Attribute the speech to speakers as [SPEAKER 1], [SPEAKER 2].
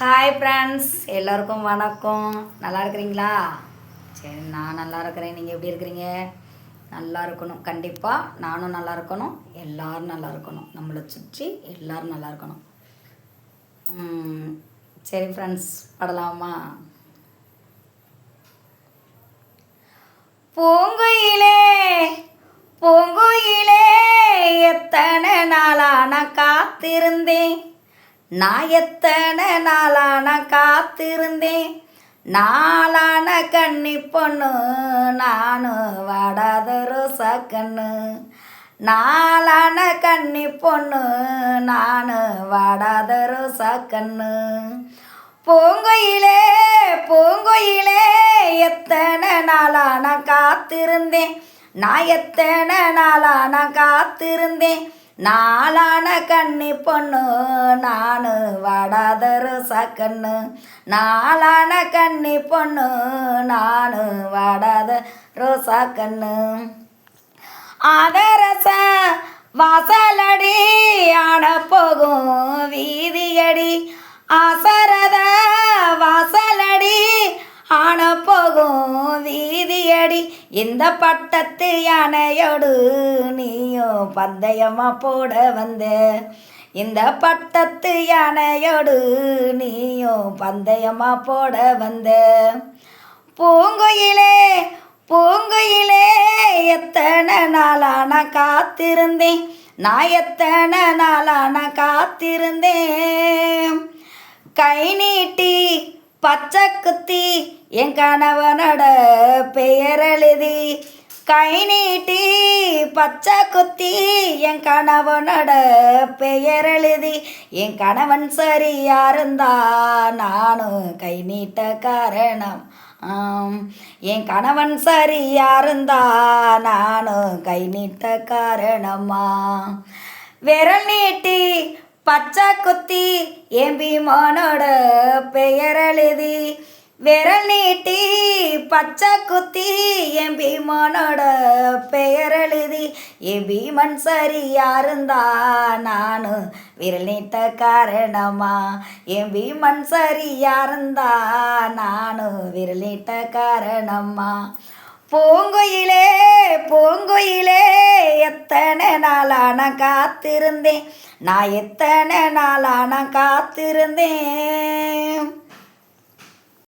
[SPEAKER 1] Hi friends, எல்லோருக்கும் வணக்கம். நல்லா இருக்கிறீங்களா? சரி, நான் நல்லா இருக்கிறேன். நீங்கள் எப்படி இருக்கிறீங்க? நல்லா இருக்கணும். கண்டிப்பாக நானும் நல்லா இருக்கணும், எல்லோரும் நல்லா இருக்கணும், நம்மளை சுற்றி எல்லோரும் நல்லா இருக்கணும். சரி ஃப்ரெண்ட்ஸ், படலாமா? பூங்குயிலே பூங்குயிலே எத்தனை நாளான காத்திருந்தேன், நான் எத்தனை நாளான காத்திருந்தேன், நாளான கன்னி பொண்ணு நானு வாடாத ரோசா கண்ணு, நாளான கன்னி பொண்ணு நானு வாடாத ரோசா கண்ணு. பூங்குயிலே பூங்குயிலே எத்தனை நாளான காத்திருந்தேன், நான் எத்தனை நாளான காத்திருந்தேன், நாளான கன்னி பொண்ணு நானு வாடாத ரோசா கண்ணு, நாளான கன்னி பொண்ணு நானு வாடாத ரோசா கண்ணு. ஆதரச வாசலடி ஆட போகும் வீதியடி, ஆசரத வாசலடி ஆன போகும் வீதியடி, இந்த பட்டத்து யானையோடு நீயும் பந்தயமா போட வந்த, இந்த பட்டத்து யானையோடு நீயும் பந்தயமா போட வந்த. பூங்குயிலே பூங்குயிலே எத்தனை நாளான காத்திருந்தேன், நான் எத்தனை நாளான காத்திருந்தேன், கை நீட்டி பச்சை குத்தி என் கணவனோட பெயர் எழுதி, கை நீட்டி பச்சை குத்தி என் கணவனோட பெயர் எழுதி, என் கணவன் சரியா இருந்தா நானும் கை நீட்ட காரணம், என் கணவன் சரியா இருந்தா நானும் கை நீட்ட காரணமா, விரல் நீட்டி பச்சை குத்தி என் பீமனோட பெயர் எழுதி, விரல் நீட்டி பச்சை குத்தி என் பீமனோட பெயர் எழுதி, என் பீமன் சரியா இருந்தா நானு விரல் நீட்ட காரணமா, என் பீமன் சரியா இருந்தா நானு விரல் நீட்ட காரணமா. பூங்குயிலே பூங்குயிலே எத்தனை நாளான காத்திருந்தேன், நான் எத்தனை நாளான காத்திருந்தேன்.